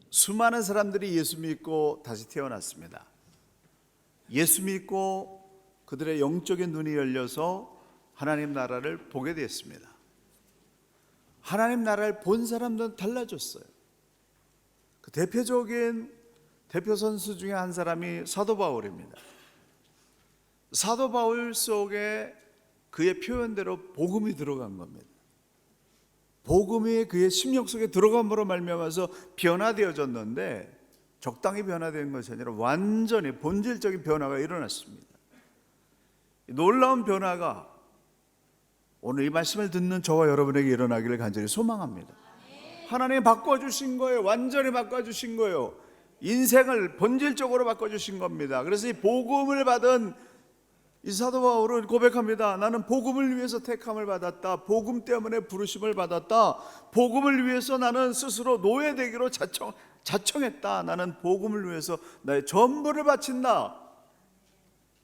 수많은 사람들이 예수 믿고 다시 태어났습니다. 예수 믿고 그들의 영적인 눈이 열려서 하나님 나라를 보게 됐습니다. 하나님 나라를 본 사람들은 달라졌어요. 그 대표적인 대표 선수 중에 한 사람이 사도 바울입니다. 사도 바울 속에 그의 표현대로 복음이 들어간 겁니다. 복음이 그의 심령 속에 들어감으로 말미암아서 변화되어졌는데, 적당히 변화된 것이 아니라 완전히 본질적인 변화가 일어났습니다. 놀라운 변화가 오늘 이 말씀을 듣는 저와 여러분에게 일어나기를 간절히 소망합니다. 하나님이 바꿔주신 거예요. 완전히 바꿔주신 거예요. 인생을 본질적으로 바꿔주신 겁니다. 그래서 이 복음을 받은 이 사도 바울은 고백합니다. 나는 복음을 위해서 택함을 받았다. 복음 때문에 부르심을 받았다. 복음을 위해서 나는 스스로 노예되기로 자청했다. 나는 복음을 위해서 나의 전부를 바친다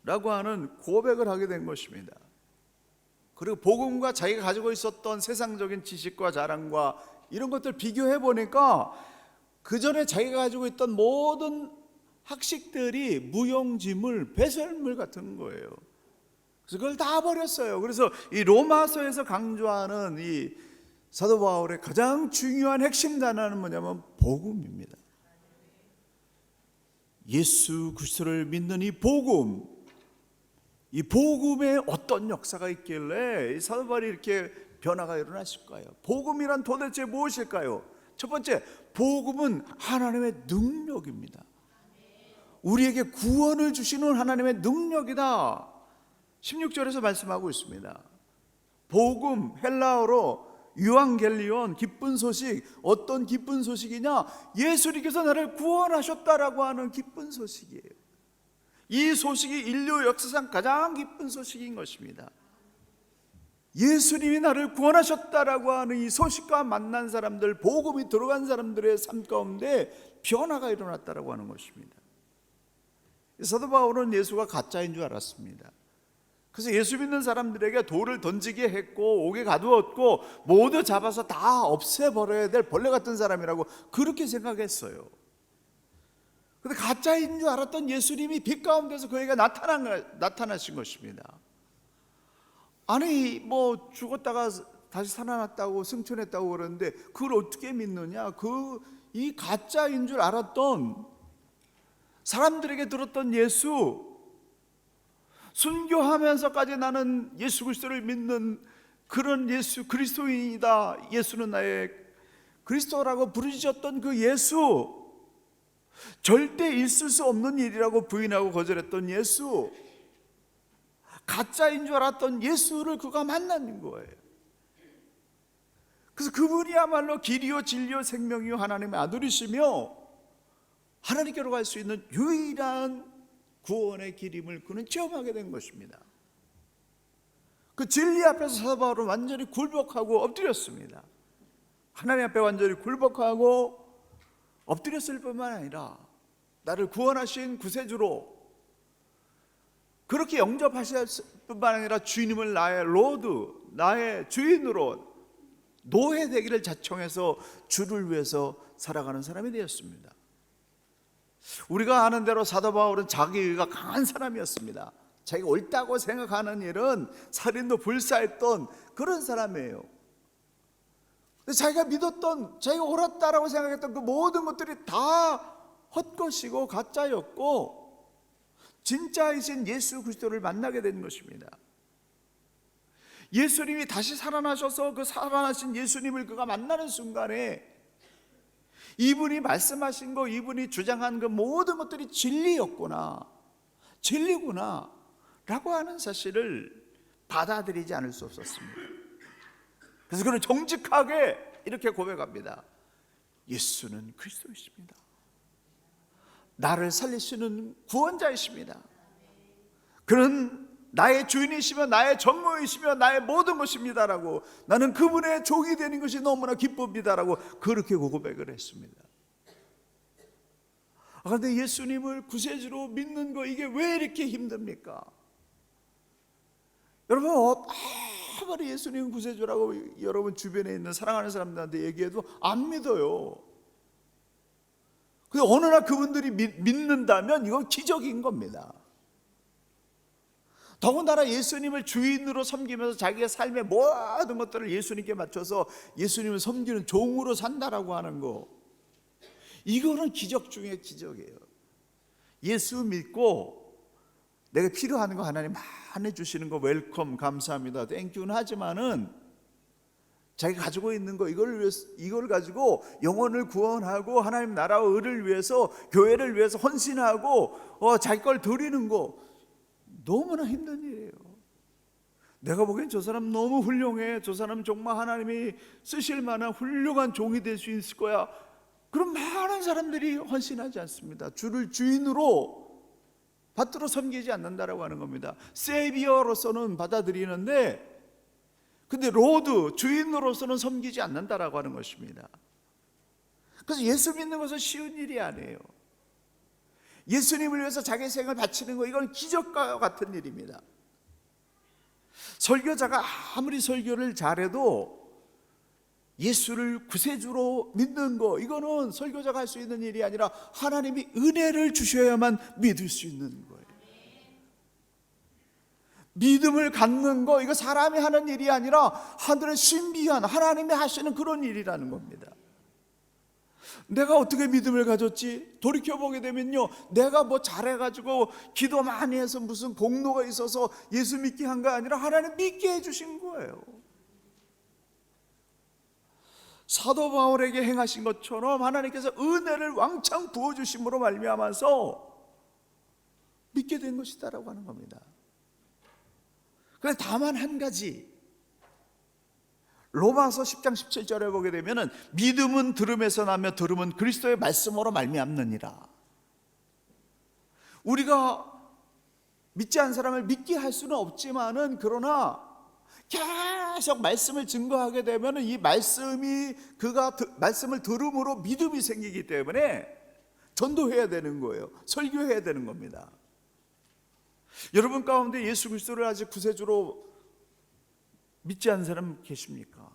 라고 하는 고백을 하게 된 것입니다. 그리고 복음과 자기가 가지고 있었던 세상적인 지식과 자랑과 이런 것들 비교해 보니까 그 전에 자기가 가지고 있던 모든 학식들이 무용지물, 배설물 같은 거예요. 그래서 그걸 다 버렸어요. 그래서 이 로마서에서 강조하는 이 사도 바울의 가장 중요한 핵심 단어는 뭐냐면 복음입니다. 예수 그리스도를 믿는 이 복음, 이 복음에 어떤 역사가 있길래 이 사도 바울이 이렇게 변화가 일어났을까요? 복음이란 도대체 무엇일까요? 첫 번째, 복음은 하나님의 능력입니다. 우리에게 구원을 주시는 하나님의 능력이다. 16절에서 말씀하고 있습니다. 복음, 헬라어로 유앙겔리온, 기쁜 소식. 어떤 기쁜 소식이냐? 예수님께서 나를 구원하셨다라고 하는 기쁜 소식이에요. 이 소식이 인류 역사상 가장 기쁜 소식인 것입니다. 예수님이 나를 구원하셨다라고 하는 이 소식과 만난 사람들, 복음이 들어간 사람들의 삶 가운데 변화가 일어났다라고 하는 것입니다. 사도 바울은 예수가 가짜인 줄 알았습니다. 그래서 예수 믿는 사람들에게 돌을 던지게 했고 옥에 가두었고 모두 잡아서 다 없애버려야 될 벌레 같은 사람이라고 그렇게 생각했어요. 그런데 가짜인 줄 알았던 예수님이 빛 가운데서 그에게 나타나신 것입니다. 아니 뭐 죽었다가 다시 살아났다고 승천했다고 그러는데 그걸 어떻게 믿느냐? 이 가짜인 줄 알았던 사람들에게 들었던 예수, 순교하면서까지 나는 예수 그리스도를 믿는 그런 예수, 그리스도인이다, 예수는 나의 그리스도라고 부르짖었던 그 예수, 절대 있을 수 없는 일이라고 부인하고 거절했던 예수, 가짜인 줄 알았던 예수를 그가 만난 거예요. 그래서 그분이야말로 길이요 진리요 생명이요 하나님의 아들이시며 하나님께로 갈 수 있는 유일한 구원의 길임을 그는 체험하게 된 것입니다. 그 진리 앞에서 사도 바울은 완전히 굴복하고 엎드렸습니다. 하나님 앞에 완전히 굴복하고 엎드렸을 뿐만 아니라 나를 구원하신 구세주로 그렇게 영접하실 뿐만 아니라 주님을 나의 로드, 나의 주인으로 노예되기를 자청해서 주를 위해서 살아가는 사람이 되었습니다. 우리가 아는 대로 사도 바울은 자기의가 강한 사람이었습니다. 자기가 옳다고 생각하는 일은 살인도 불사했던 그런 사람이에요. 근데 자기가 믿었던, 자기가 옳았다라고 생각했던 그 모든 것들이 다 헛것이고 가짜였고 진짜이신 예수 그리스도를 만나게 된 것입니다. 예수님이 다시 살아나셔서 그 살아나신 예수님을 그가 만나는 순간에 이분이 말씀하신 거, 이분이 주장한 그 모든 것들이 진리였구나, 진리구나 라고 하는 사실을 받아들이지 않을 수 없었습니다. 그래서 그는 정직하게 이렇게 고백합니다. 예수는 그리스도이십니다. 나를 살리시는 구원자이십니다. 그는 나의 주인이시며 나의 전무이시며 나의 모든 것입니다라고, 나는 그분의 종이 되는 것이 너무나 기쁩니다라고 그렇게 고백을 했습니다. 그런데 예수님을 구세주로 믿는 거, 이게 왜 이렇게 힘듭니까? 여러분, 아무리 예수님 구세주라고 여러분 주변에 있는 사랑하는 사람들한테 얘기해도 안 믿어요. 어느 날 그분들이 믿는다면 이건 기적인 겁니다. 더군다나 예수님을 주인으로 섬기면서 자기의 삶의 모든 것들을 예수님께 맞춰서 예수님을 섬기는 종으로 산다라고 하는 거, 이거는 기적 중에 기적이에요. 예수 믿고 내가 필요한 거 하나님 많이 주시는 거 웰컴, 감사합니다, 땡큐는 하지만은 자기가 가지고 있는 거 이걸 가지고 영혼을 구원하고 하나님 나라와 의를 위해서, 교회를 위해서 헌신하고 자기 걸 드리는 거 너무나 힘든 일이에요. 내가 보기엔 저 사람 너무 훌륭해, 저 사람 정말 하나님이 쓰실 만한 훌륭한 종이 될 수 있을 거야. 그런 많은 사람들이 헌신하지 않습니다. 주를 주인으로 받들어 섬기지 않는다라고 하는 겁니다. 세이비어로서는 받아들이는데, 근데 로드, 주인으로서는 섬기지 않는다라고 하는 것입니다. 그래서 예수 믿는 것은 쉬운 일이 아니에요. 예수님을 위해서 자기 생을 바치는 거, 이건 기적과 같은 일입니다. 설교자가 아무리 설교를 잘해도 예수를 구세주로 믿는 거, 이거는 설교자가 할 수 있는 일이 아니라 하나님이 은혜를 주셔야만 믿을 수 있는 거예요. 믿음을 갖는 거, 이거 사람이 하는 일이 아니라 하늘의 신비한 하나님이 하시는 그런 일이라는 겁니다. 내가 어떻게 믿음을 가졌지? 돌이켜보게 되면요, 내가 뭐 잘해가지고 기도 많이 해서 무슨 공로가 있어서 예수 믿게 한 거 아니라 하나님 믿게 해주신 거예요. 사도 바울에게 행하신 것처럼 하나님께서 은혜를 왕창 부어주심으로 말미암아서 믿게 된 것이다라고 하는 겁니다. 그런데 다만 한 가지, 로마서 10장 17절에 보게 되면 믿음은 들음에서 나며 들음은 그리스도의 말씀으로 말미암느니라. 우리가 믿지 않은 사람을 믿게 할 수는 없지만은, 그러나 계속 말씀을 증거하게 되면 이 말씀이 말씀을 들음으로 믿음이 생기기 때문에 전도해야 되는 거예요. 설교해야 되는 겁니다. 여러분 가운데 예수 그리스도를 아직 구세주로 믿지 않는 사람 계십니까?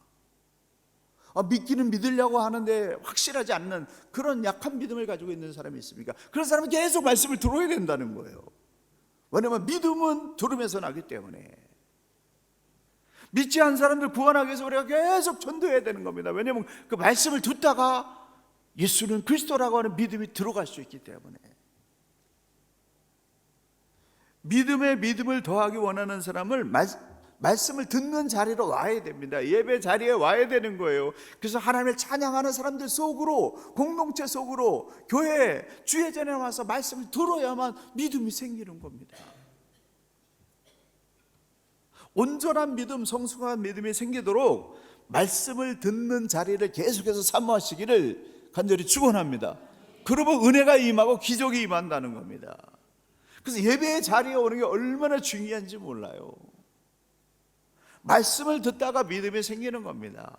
믿기는 믿으려고 하는데 확실하지 않는 그런 약한 믿음을 가지고 있는 사람이 있습니까? 그런 사람은 계속 말씀을 들어야 된다는 거예요. 왜냐하면 믿음은 들음에서 나기 때문에. 믿지 않는 사람들 구원하기 위해서 우리가 계속 전도해야 되는 겁니다. 왜냐하면 그 말씀을 듣다가 예수는 그리스도라고 하는 믿음이 들어갈 수 있기 때문에. 믿음에 믿음을 더하기 원하는 사람을 말씀을 듣는 자리로 와야 됩니다. 예배 자리에 와야 되는 거예요. 그래서 하나님을 찬양하는 사람들 속으로, 공동체 속으로, 교회 주예전에 와서 말씀을 들어야만 믿음이 생기는 겁니다. 온전한 믿음, 성숙한 믿음이 생기도록 말씀을 듣는 자리를 계속해서 사모하시기를 간절히 축원합니다. 그러면 은혜가 임하고 기적이 임한다는 겁니다. 그래서 예배의 자리에 오는 게 얼마나 중요한지 몰라요. 말씀을 듣다가 믿음이 생기는 겁니다.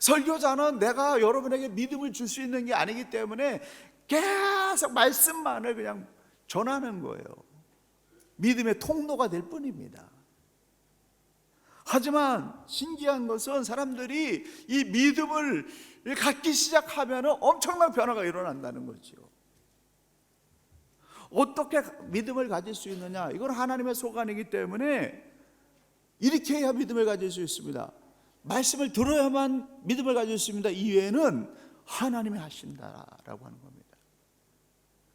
설교자는 내가 여러분에게 믿음을 줄 수 있는 게 아니기 때문에 계속 말씀만을 그냥 전하는 거예요. 믿음의 통로가 될 뿐입니다. 하지만 신기한 것은 사람들이 이 믿음을 갖기 시작하면 엄청난 변화가 일어난다는 거죠. 어떻게 믿음을 가질 수 있느냐? 이건 하나님의 소관이기 때문에 이렇게 해야 믿음을 가질 수 있습니다. 말씀을 들어야만 믿음을 가질 수 있습니다. 이외에는 하나님이 하신다라고 하는 겁니다.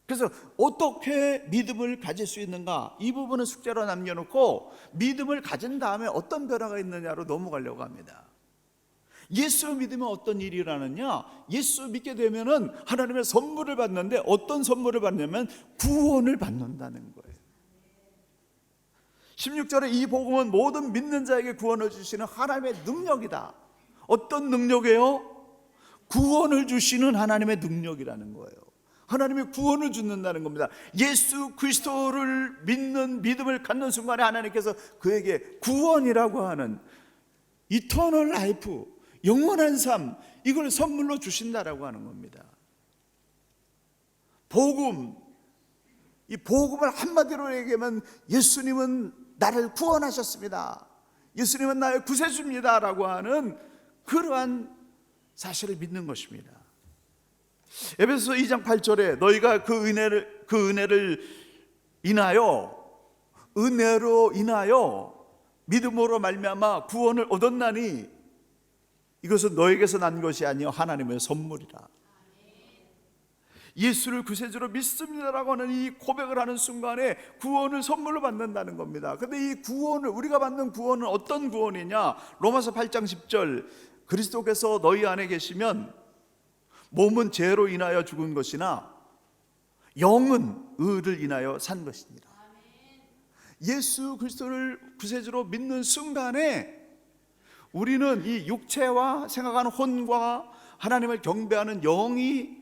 그래서 어떻게 믿음을 가질 수 있는가? 이 부분은 숙제로 남겨놓고 믿음을 가진 다음에 어떤 변화가 있느냐로 넘어가려고 합니다. 예수 믿으면 어떤 일이 일어나느냐? 예수 믿게 되면은 하나님의 선물을 받는데, 어떤 선물을 받냐면 구원을 받는다는 거예요. 16절에 이 복음은 모든 믿는 자에게 구원을 주시는 하나님의 능력이다. 어떤 능력이에요? 구원을 주시는 하나님의 능력이라는 거예요. 하나님이 구원을 주는다는 겁니다. 예수 그리스도를 믿는 믿음을 갖는 순간에 하나님께서 그에게 구원이라고 하는 이터널 라이프, 영원한 삶, 이걸 선물로 주신다라고 하는 겁니다. 복음, 이 복음을 한마디로 얘기하면 예수님은 나를 구원하셨습니다, 예수님은 나의 구세주입니다 라고 하는 그러한 사실을 믿는 것입니다. 에베소서 2장 8절에 너희가 그 은혜를 은혜로 인하여 믿음으로 말미암아 구원을 얻었나니 이것은 너에게서 난 것이 아니요 하나님의 선물이라. 예수를 구세주로 믿습니다라고 하는 이 고백을 하는 순간에 구원을 선물로 받는다는 겁니다. 그런데 이 구원을, 우리가 받는 구원은 어떤 구원이냐? 로마서 8장 10절, 그리스도께서 너희 안에 계시면 몸은 죄로 인하여 죽은 것이나 영은 의를 인하여 산 것이니라. 예수 그리스도를 구세주로 믿는 순간에 우리는 이 육체와 생각하는 혼과 하나님을 경배하는 영이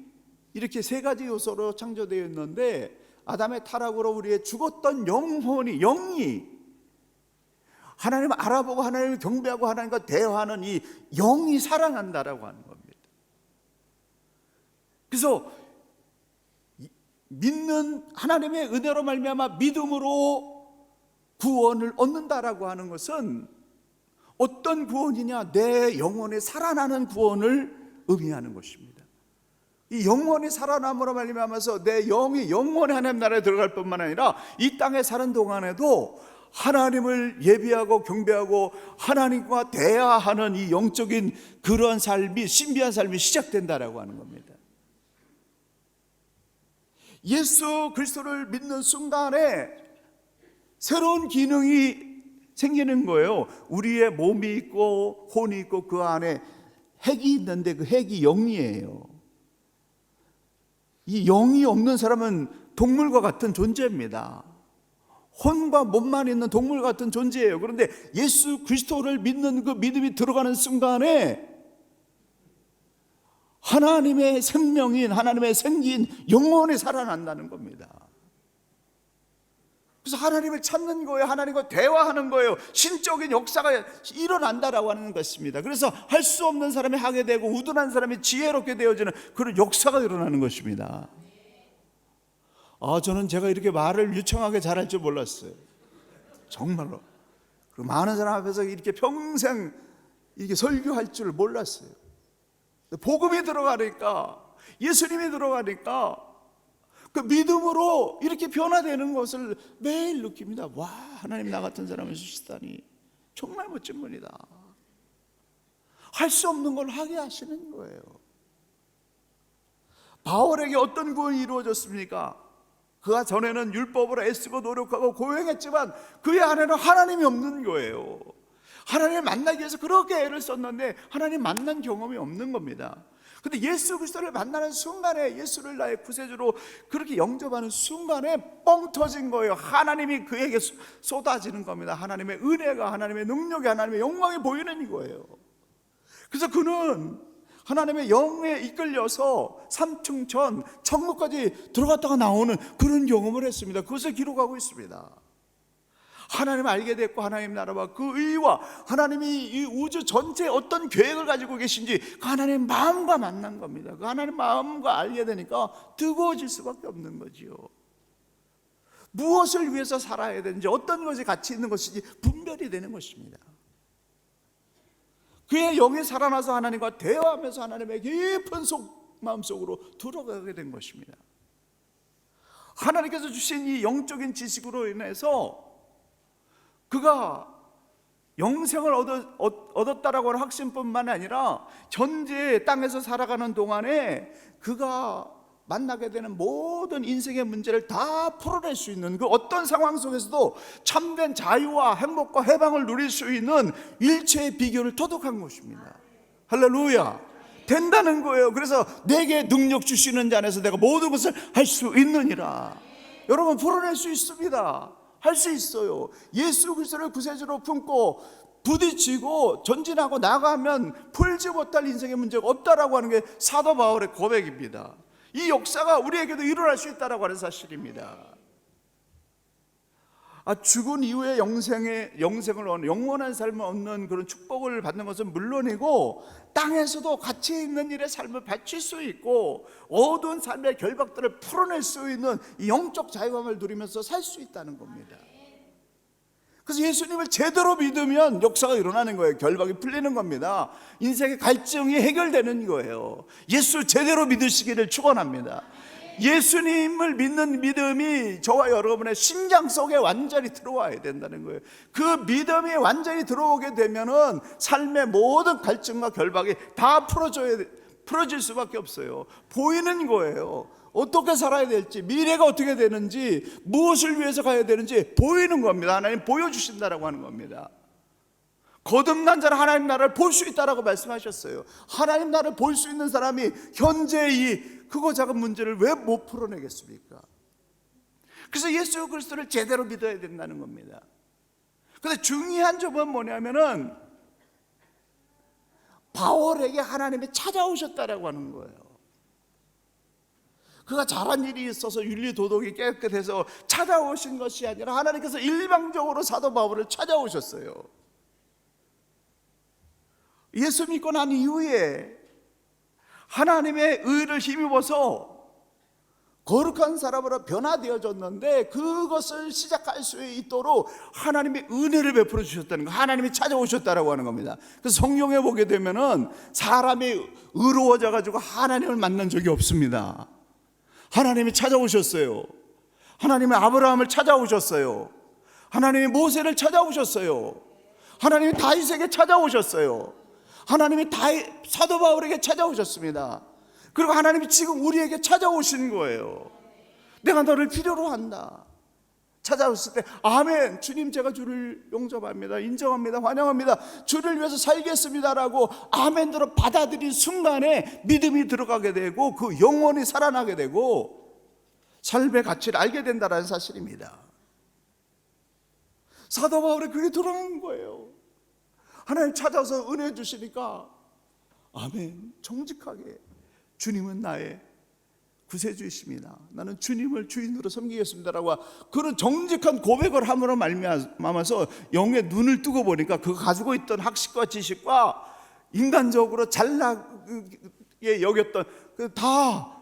이렇게 세 가지 요소로 창조되어 있는데, 아담의 타락으로 우리의 죽었던 영이 하나님을 알아보고 하나님을 경배하고 하나님과 대화하는 이 영이 살아난다라고 하는 겁니다. 그래서 믿는 하나님의 은혜로 말미암아 믿음으로 구원을 얻는다라고 하는 것은 어떤 구원이냐? 내 영혼이 살아나는 구원을 의미하는 것입니다. 이 영혼이 살아남으로 말미암아서 내 영이 영원히 하나님 나라에 들어갈 뿐만 아니라 이 땅에 사는 동안에도 하나님을 예비하고 경배하고 하나님과 대화하는 이 영적인 그런 삶이, 신비한 삶이 시작된다라고 하는 겁니다. 예수 그리스도를 믿는 순간에 새로운 기능이 생기는 거예요. 우리의 몸이 있고 혼이 있고 그 안에 핵이 있는데 그 핵이 영이에요. 이 영이 없는 사람은 동물과 같은 존재입니다. 혼과 몸만 있는 동물 같은 존재예요. 그런데 예수 그리스도를 믿는 그 믿음이 들어가는 순간에 하나님의 생명인, 하나님의 생긴 영혼이 살아난다는 겁니다. 그래서 하나님을 찾는 거예요. 하나님과 대화하는 거예요. 신적인 역사가 일어난다라고 하는 것입니다. 그래서 할 수 없는 사람이 하게 되고 우둔한 사람이 지혜롭게 되어지는 그런 역사가 일어나는 것입니다. 저는 제가 이렇게 말을 유창하게 잘할 줄 몰랐어요. 정말로. 그 많은 사람 앞에서 이렇게 평생 이렇게 설교할 줄 몰랐어요. 복음이 들어가니까, 예수님이 들어가니까 그 믿음으로 이렇게 변화되는 것을 매일 느낍니다. 와, 하나님 나 같은 사람을 주시다니 정말 멋진 분이다. 할 수 없는 걸 하게 하시는 거예요. 바울에게 어떤 구원이 이루어졌습니까? 그가 전에는 율법으로 애쓰고 노력하고 고행했지만 그의 안에는 하나님이 없는 거예요. 하나님을 만나기 위해서 그렇게 애를 썼는데 하나님 만난 경험이 없는 겁니다. 근데 예수 그리스도를 만나는 순간에, 예수를 나의 구세주로 그렇게 영접하는 순간에 뻥 터진 거예요. 하나님이 그에게 쏟아지는 겁니다. 하나님의 은혜가, 하나님의 능력이, 하나님의 영광이 보이는 거예요. 그래서 그는 하나님의 영에 이끌려서 삼층천 천국까지 들어갔다가 나오는 그런 경험을 했습니다. 그것을 기록하고 있습니다. 하나님을 알게 됐고 하나님 나라와 그 의와 하나님이 이 우주 전체에 어떤 계획을 가지고 계신지 그 하나님의 마음과 만난 겁니다. 그 하나님의 마음과 알게 되니까 뜨거워질 수밖에 없는 거지요. 무엇을 위해서 살아야 되는지, 어떤 것이 가치 있는 것인지 분별이 되는 것입니다. 그의 영이 살아나서 하나님과 대화하면서 하나님의 깊은 마음속으로 들어가게 된 것입니다. 하나님께서 주신 이 영적인 지식으로 인해서 그가 영생을 얻었다라고 하는 확신뿐만 아니라 현재 땅에서 살아가는 동안에 그가 만나게 되는 모든 인생의 문제를 다 풀어낼 수 있는, 그 어떤 상황 속에서도 참된 자유와 행복과 해방을 누릴 수 있는 일체의 비결을 터득한 것입니다. 할렐루야. 된다는 거예요. 그래서 내게 능력 주시는 자 안에서 내가 모든 것을 할 수 있느니라. 여러분, 풀어낼 수 있습니다. 할 수 있어요. 예수 그리스도를 구세주로 품고 부딪히고 전진하고 나가면 풀지 못할 인생의 문제가 없다라고 하는 게 사도 바울의 고백입니다. 이 역사가 우리에게도 일어날 수 있다라고 하는 사실입니다. 죽은 이후에 영생을 얻는, 영원한 삶을 얻는 그런 축복을 받는 것은 물론이고 땅에서도 가치 있는 일의 삶을 바칠 수 있고 어두운 삶의 결박들을 풀어낼 수 있는 이 영적 자유함을 누리면서 살 수 있다는 겁니다. 그래서 예수님을 제대로 믿으면 역사가 일어나는 거예요. 결박이 풀리는 겁니다. 인생의 갈증이 해결되는 거예요. 예수 제대로 믿으시기를 축원합니다. 예수님을 믿는 믿음이 저와 여러분의 심장 속에 완전히 들어와야 된다는 거예요. 그 믿음이 완전히 들어오게 되면은 삶의 모든 갈증과 결박이 다 풀어질 수밖에 없어요. 보이는 거예요. 어떻게 살아야 될지, 미래가 어떻게 되는지, 무엇을 위해서 가야 되는지 보이는 겁니다. 하나님 보여주신다라고 하는 겁니다. 거듭난 자는 하나님 나라를 볼 수 있다라고 말씀하셨어요. 하나님 나라를 볼 수 있는 사람이 현재 이 크고 작은 문제를 왜 못 풀어내겠습니까? 그래서 예수 그리스도를 제대로 믿어야 된다는 겁니다. 그런데 중요한 점은 뭐냐면은 바울에게 하나님이 찾아오셨다라고 하는 거예요. 그가 잘한 일이 있어서 윤리 도덕이 깨끗해서 찾아오신 것이 아니라 하나님께서 일방적으로 사도 바울을 찾아오셨어요. 예수 믿고 난 이후에 하나님의 의를 힘입어서 거룩한 사람으로 변화되어졌는데, 그것을 시작할 수 있도록 하나님의 은혜를 베풀어 주셨다는 거, 하나님이 찾아오셨다라고 하는 겁니다. 그래서 성경에 보게 되면은 사람이 의로워져 가지고 하나님을 만난 적이 없습니다. 하나님이 찾아오셨어요. 하나님이 아브라함을 찾아오셨어요. 하나님이 모세를 찾아오셨어요. 하나님이 다윗에게 찾아오셨어요. 하나님이 사도 바울에게 찾아오셨습니다. 그리고 하나님이 지금 우리에게 찾아오신 거예요. 내가 너를 필요로 한다. 찾아왔을 때 아멘, 주님 제가 주를 용접합니다, 인정합니다, 환영합니다, 주를 위해서 살겠습니다라고 아멘으로 받아들인 순간에 믿음이 들어가게 되고 그 영혼이 살아나게 되고 삶의 가치를 알게 된다는 사실입니다. 사도 바울이 그게 들어간 거예요. 하나님 찾아서 은혜 주시니까 아멘, 정직하게 주님은 나의 구세주이십니다, 나는 주님을 주인으로 섬기겠습니다라고 그런 정직한 고백을 함으로 말미암아서 영의 눈을 뜨고 보니까 그가 가지고 있던 학식과 지식과 인간적으로 잘나게 여겼던 다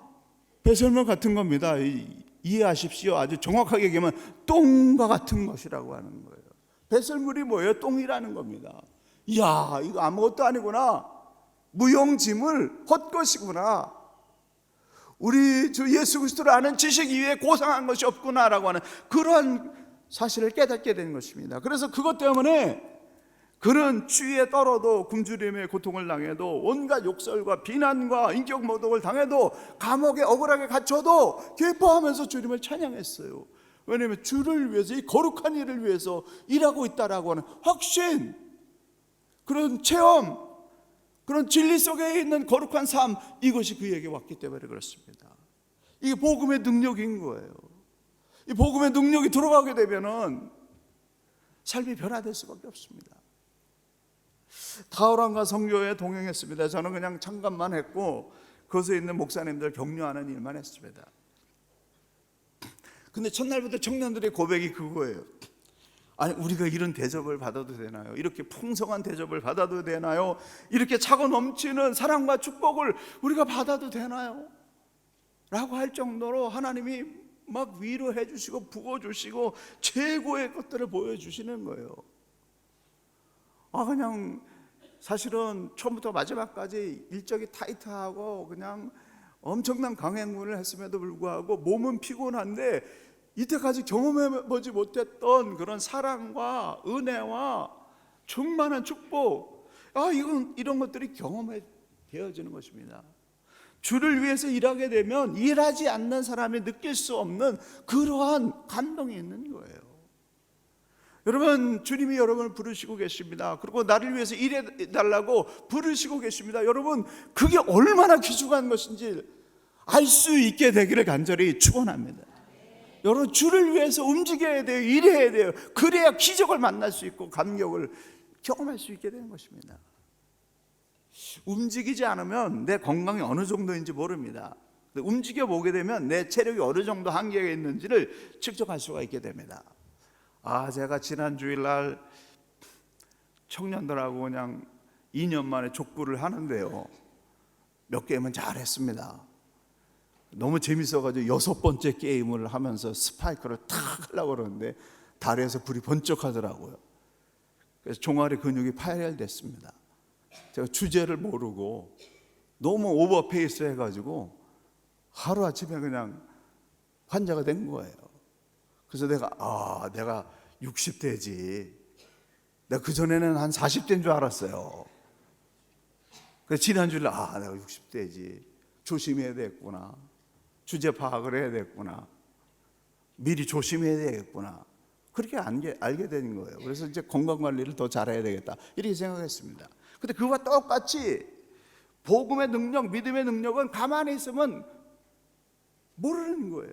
배설물 같은 겁니다. 이해하십시오. 아주 정확하게 얘기하면 똥과 같은 것이라고 하는 거예요. 배설물이 뭐예요? 똥이라는 겁니다. 이야, 이거 아무것도 아니구나, 무용지물, 헛것이구나, 우리 주 예수 그리스도를 아는 지식 이외에 고상한 것이 없구나라고 하는 그런 사실을 깨닫게 된 것입니다. 그래서 그것 때문에 그는 추위에 떨어도 굶주림의 고통을 당해도 온갖 욕설과 비난과 인격 모독을 당해도 감옥에 억울하게 갇혀도 기뻐하면서 주님을 찬양했어요. 왜냐하면 주를 위해서, 이 거룩한 일을 위해서 일하고 있다라고 하는 확신, 그런 체험, 그런 진리 속에 있는 거룩한 삶, 이것이 그에게 왔기 때문에 그렇습니다. 이게 복음의 능력인 거예요. 이 복음의 능력이 들어가게 되면은 삶이 변화될 수밖에 없습니다. 타오랑과 선교에 동행했습니다. 저는 그냥 참관만 했고 그것에 있는 목사님들 격려하는 일만 했습니다. 근데 첫날부터 청년들의 고백이 그거예요. 아니, 우리가 이런 대접을 받아도 되나요? 이렇게 풍성한 대접을 받아도 되나요? 이렇게 차고 넘치는 사랑과 축복을 우리가 받아도 되나요? 라고 할 정도로 하나님이 막 위로해 주시고 부어주시고 최고의 것들을 보여주시는 거예요. 그냥 사실은 처음부터 마지막까지 일정이 타이트하고 그냥 엄청난 강행군을 했음에도 불구하고 몸은 피곤한데 이때까지 경험해보지 못했던 그런 사랑과 은혜와 충만한 축복, 이런 것들이 경험해 되어지는 것입니다. 주를 위해서 일하게 되면 일하지 않는 사람이 느낄 수 없는 그러한 감동이 있는 거예요. 여러분, 주님이 여러분을 부르시고 계십니다. 그리고 나를 위해서 일해달라고 부르시고 계십니다. 여러분, 그게 얼마나 귀중한 것인지 알 수 있게 되기를 간절히 축원합니다. 여러분, 주를 위해서 움직여야 돼요. 일해야 돼요. 그래야 기적을 만날 수 있고 감격을 경험할 수 있게 되는 것입니다. 움직이지 않으면 내 건강이 어느 정도인지 모릅니다. 움직여 보게 되면 내 체력이 어느 정도 한계가 있는지를 측정할 수가 있게 됩니다. 제가 지난 주일날 청년들하고 그냥 2년 만에 족구를 하는데요, 몇 게임은 잘했습니다. 너무 재밌어가지고 6번째 게임을 하면서 스파이크를 탁 하려고 그러는데 다리에서 불이 번쩍하더라고요. 그래서 종아리 근육이 파열됐습니다. 제가 주제를 모르고 너무 오버페이스 해가지고 하루아침에 그냥 환자가 된 거예요. 그래서 내가 60대지. 내가 그전에는 한 40대인 줄 알았어요. 그래서 지난주에 내가 60대지. 조심해야 되겠구나. 주제 파악을 해야 되겠구나. 미리 조심해야 되겠구나. 그렇게 알게 되는 거예요. 그래서 이제 건강관리를 더 잘해야 되겠다 이렇게 생각했습니다. 근데 그와 똑같이 복음의 능력, 믿음의 능력은 가만히 있으면 모르는 거예요.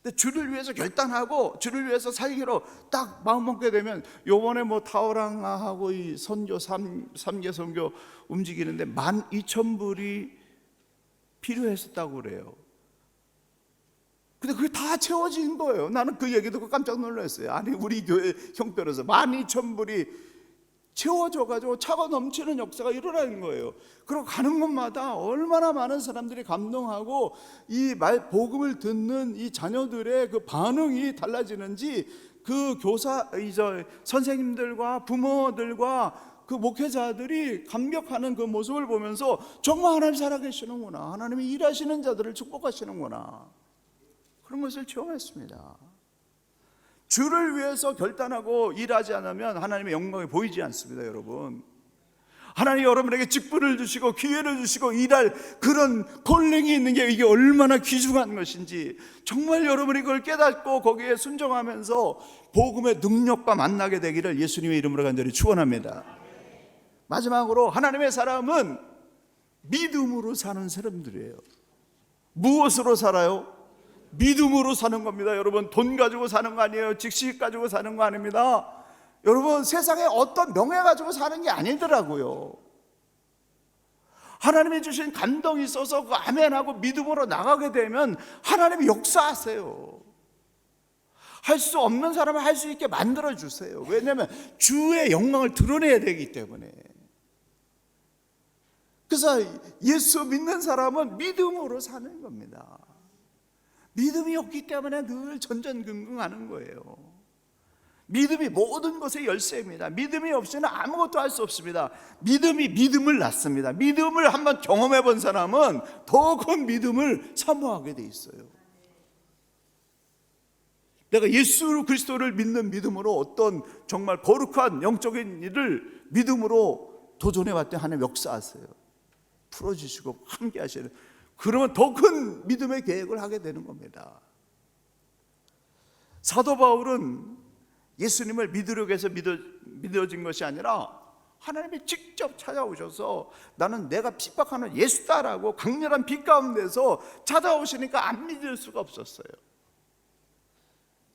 근데 주를 위해서 결단하고 주를 위해서 살기로 딱 마음 먹게 되면, 요번에 타오랑하고 이 선교 3개 선교 움직이는데 12,000불이 필요했었다고 그래요. 근데 그게 다 채워진 거예요. 나는 그 얘기 듣고 깜짝 놀랐어요. 아니, 우리 교회 형편에서 12,000불이 채워져가지고 차가 넘치는 역사가 일어나는 거예요. 그리고 가는 곳마다 얼마나 많은 사람들이 감동하고 이 복음을 듣는 이 자녀들의 그 반응이 달라지는지, 그 선생님들과 부모들과 그 목회자들이 감격하는 그 모습을 보면서 정말 하나님 살아계시는구나, 하나님이 일하시는 자들을 축복하시는구나, 그런 것을 체험했습니다. 주를 위해서 결단하고 일하지 않으면 하나님의 영광이 보이지 않습니다. 여러분, 하나님 여러분에게 직분을 주시고 기회를 주시고 일할 그런 콜링이 있는 게 이게 얼마나 귀중한 것인지, 정말 여러분이 그걸 깨닫고 거기에 순종하면서 복음의 능력과 만나게 되기를 예수님의 이름으로 간절히 축원합니다. 마지막으로, 하나님의 사람은 믿음으로 사는 사람들이에요. 무엇으로 살아요? 믿음으로 사는 겁니다. 여러분, 돈 가지고 사는 거 아니에요. 직식 가지고 사는 거 아닙니다. 여러분, 세상에 어떤 명예 가지고 사는 게 아니더라고요. 하나님이 주신 감동이 있어서 그 아멘하고 믿음으로 나가게 되면 하나님이 역사하세요. 할 수 없는 사람을 할 수 있게 만들어 주세요. 왜냐하면 주의 영광을 드러내야 되기 때문에. 그래서 예수 믿는 사람은 믿음으로 사는 겁니다. 믿음이 없기 때문에 늘 전전긍긍하는 거예요. 믿음이 모든 것의 열쇠입니다. 믿음이 없이는 아무것도 할 수 없습니다. 믿음이 믿음을 낳습니다. 믿음을 한번 경험해 본 사람은 더 큰 믿음을 사모하게 돼 있어요. 내가 예수 그리스도를 믿는 믿음으로 어떤 정말 거룩한 영적인 일을 믿음으로 도전해 왔더니 하나님 역사하세요. 풀어주시고 함께 하시는, 그러면 더 큰 믿음의 계획을 하게 되는 겁니다. 사도 바울은 예수님을 믿으려고 해서 믿어진 것이 아니라 하나님이 직접 찾아오셔서 나는 내가 핍박하는 예수다라고 강렬한 빛 가운데서 찾아오시니까 안 믿을 수가 없었어요.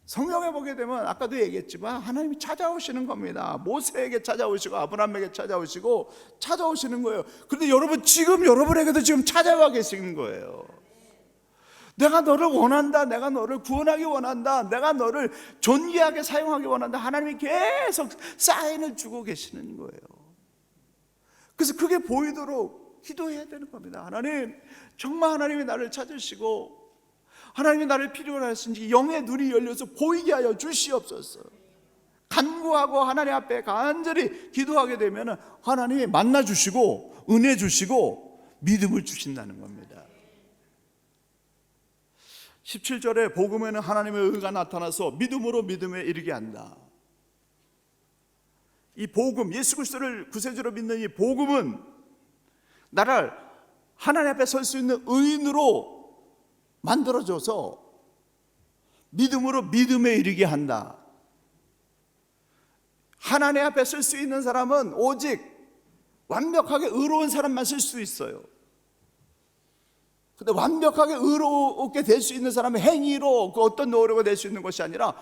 성경에 보게 되면 아까도 얘기했지만 하나님이 찾아오시는 겁니다. 모세에게 찾아오시고 아브라함에게 찾아오시는 거예요. 그런데 여러분, 지금 여러분에게도 지금 찾아와 계시는 거예요. 내가 너를 원한다, 내가 너를 구원하기 원한다, 내가 너를 존귀하게 사용하기 원한다. 하나님이 계속 사인을 주고 계시는 거예요. 그래서 그게 보이도록 기도해야 되는 겁니다. 하나님, 정말 하나님이 나를 찾으시고 하나님이 나를 필요로 하신지 영의 눈이 열려서 보이게 하여 주시옵소서. 간구하고 하나님 앞에 간절히 기도하게 되면 하나님이 만나 주시고 은혜 주시고 믿음을 주신다는 겁니다. 17절에 복음에는 하나님의 의가 나타나서 믿음으로 믿음에 이르게 한다. 이 복음, 예수 그리스도를 구세주로 믿는 이 복음은 나를 하나님 앞에 설 수 있는 의인으로 만들어줘서 믿음으로 믿음에 이르게 한다. 하나님 앞에 설 수 있는 사람은 오직 완벽하게 의로운 사람만 쓸 수 있어요. 근데 완벽하게 의롭게 될 수 있는 사람은 행위로 그 어떤 노력을 낼 수 있는 것이 아니라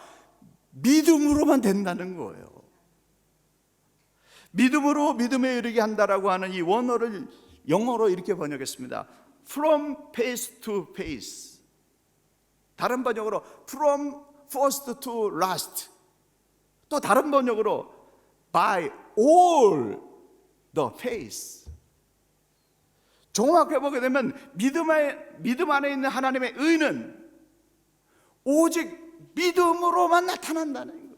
믿음으로만 된다는 거예요. 믿음으로 믿음에 이르게 한다라고 하는 이 원어를 영어로 이렇게 번역했습니다. From pace to pace. 다른 번역으로 From first to last. 또 다른 번역으로 By all the pace. 정확하게 보게 되면 믿음 안에 있는 하나님의 의는 오직 믿음으로만 나타난다는 거예요.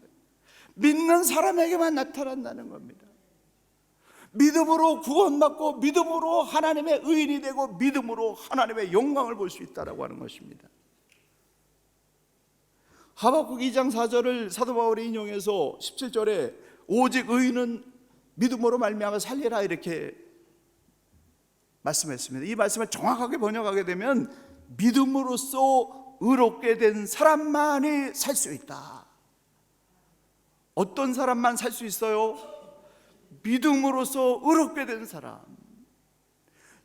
믿는 사람에게만 나타난다는 겁니다. 믿음으로 구원받고 믿음으로 하나님의 의인이 되고 믿음으로 하나님의 영광을 볼 수 있다라고 하는 것입니다. 하박국 2장 4절을 사도 바울이 인용해서 17절에 오직 의인은 믿음으로 말미암아 살리라 이렇게 말씀했습니다. 이 말씀을 정확하게 번역하게 되면 믿음으로써 의롭게 된 사람만이 살 수 있다. 어떤 사람만 살 수 있어요? 믿음으로써 의롭게 된 사람,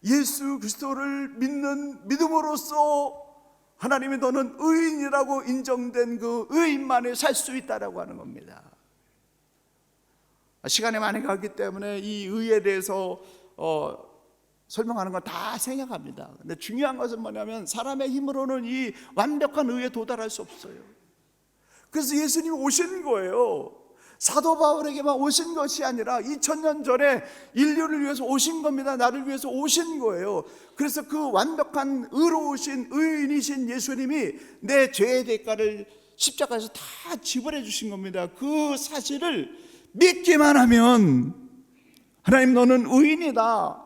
예수 그리스도를 믿는 믿음으로써 하나님이 너는 의인이라고 인정된 그 의인만이 살 수 있다라고 하는 겁니다. 시간이 많이 가기 때문에 이 의에 대해서 설명하는 건 다 생략합니다. 근데 중요한 것은 뭐냐면 사람의 힘으로는 이 완벽한 의에 도달할 수 없어요. 그래서 예수님이 오신 거예요. 사도 바울에게만 오신 것이 아니라 2000년 전에 인류를 위해서 오신 겁니다. 나를 위해서 오신 거예요. 그래서 그 완벽한 의로우신 의인이신 예수님이 내 죄의 대가를 십자가에서 다 지불해 주신 겁니다. 그 사실을 믿기만 하면 하나님 너는 의인이다,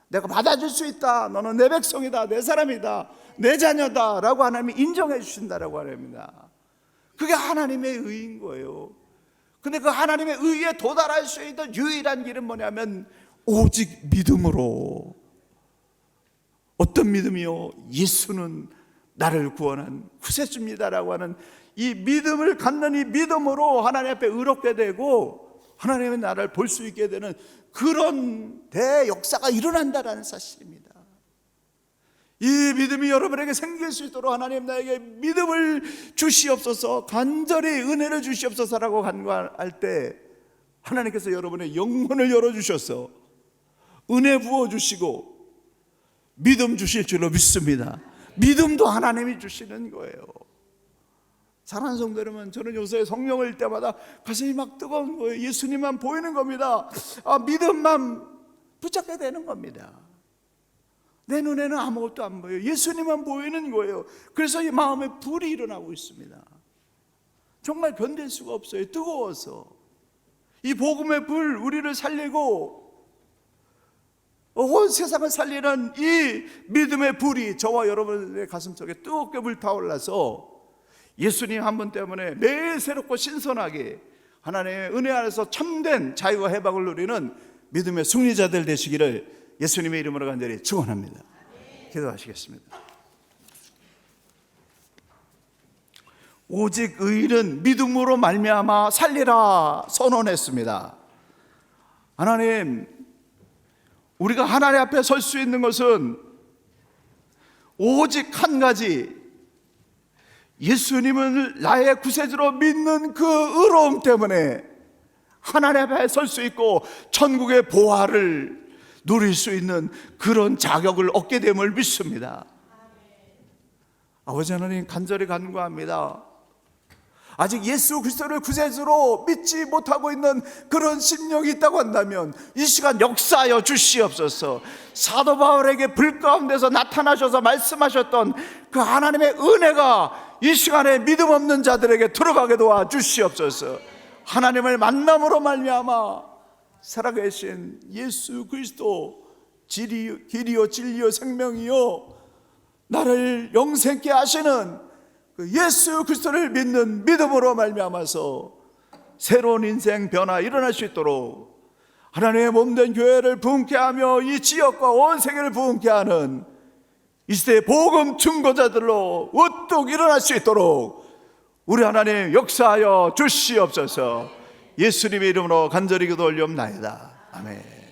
내가 받아줄 수 있다, 너는 내 백성이다, 내 사람이다, 내 자녀다 라고 하나님이 인정해 주신다라고 합니다. 그게 하나님의 의인 거예요. 근데 그 하나님의 의에 도달할 수 있는 유일한 길은 뭐냐면 오직 믿음으로. 어떤 믿음이요? 예수는 나를 구원한 구세주입니다라고 하는 이 믿음을 갖는 이 믿음으로 하나님 앞에 의롭게 되고 하나님의 나라를 볼 수 있게 되는 그런 대역사가 일어난다라는 사실입니다. 이 믿음이 여러분에게 생길 수 있도록 하나님 나에게 믿음을 주시옵소서, 간절히 은혜를 주시옵소서라고 간구할 때 하나님께서 여러분의 영혼을 열어주셔서 은혜 부어주시고 믿음 주실 줄로 믿습니다. 믿음도 하나님이 주시는 거예요. 사랑하는 성도 여러분, 저는 요새 성령을 읽을 때마다 가슴이 막 뜨거운 거예요. 예수님만 보이는 겁니다. 믿음만 붙잡게 되는 겁니다. 내 눈에는 아무것도 안 보여요. 예수님만 보이는 거예요. 그래서 이 마음에 불이 일어나고 있습니다. 정말 견딜 수가 없어요. 뜨거워서. 이 복음의 불, 우리를 살리고 온 세상을 살리는 이 믿음의 불이 저와 여러분의 가슴속에 뜨겁게 불타올라서 예수님 한 분 때문에 매일 새롭고 신선하게 하나님의 은혜 안에서 참된 자유와 해방을 누리는 믿음의 승리자들 되시기를 예수님의 이름으로 간절히 축원합니다. 기도하시겠습니다. 오직 의인은 믿음으로 말미암아 살리라 선언했습니다. 하나님, 우리가 하나님 앞에 설 수 있는 것은 오직 한 가지, 예수님을 나의 구세주로 믿는 그 의로움 때문에 하나님 앞에 설 수 있고 천국의 보화를 누릴 수 있는 그런 자격을 얻게 됨을 믿습니다. 아버지 하나님, 간절히 간구합니다. 아직 예수 그리스도를 구세주로 믿지 못하고 있는 그런 심령이 있다고 한다면 이 시간 역사하여 주시옵소서. 사도 바울에게 불 가운데서 나타나셔서 말씀하셨던 그 하나님의 은혜가 이 시간에 믿음 없는 자들에게 들어가게 도와 주시옵소서. 하나님을 만남으로 말미암아 살아계신 예수 그리스도, 길이요 진리요 생명이요 나를 영생케 하시는 그 예수 그리스도를 믿는 믿음으로 말미암아서 새로운 인생 변화 일어날 수 있도록 하나님의 몸된 교회를 부흥케 하며 이 지역과 온 세계를 부흥케 하는 이 시대의 복음 증거자들로 우뚝 일어날 수 있도록 우리 하나님 역사하여 주시옵소서. 예수님의 이름으로 간절히 기도 올리옵나이다. 아멘.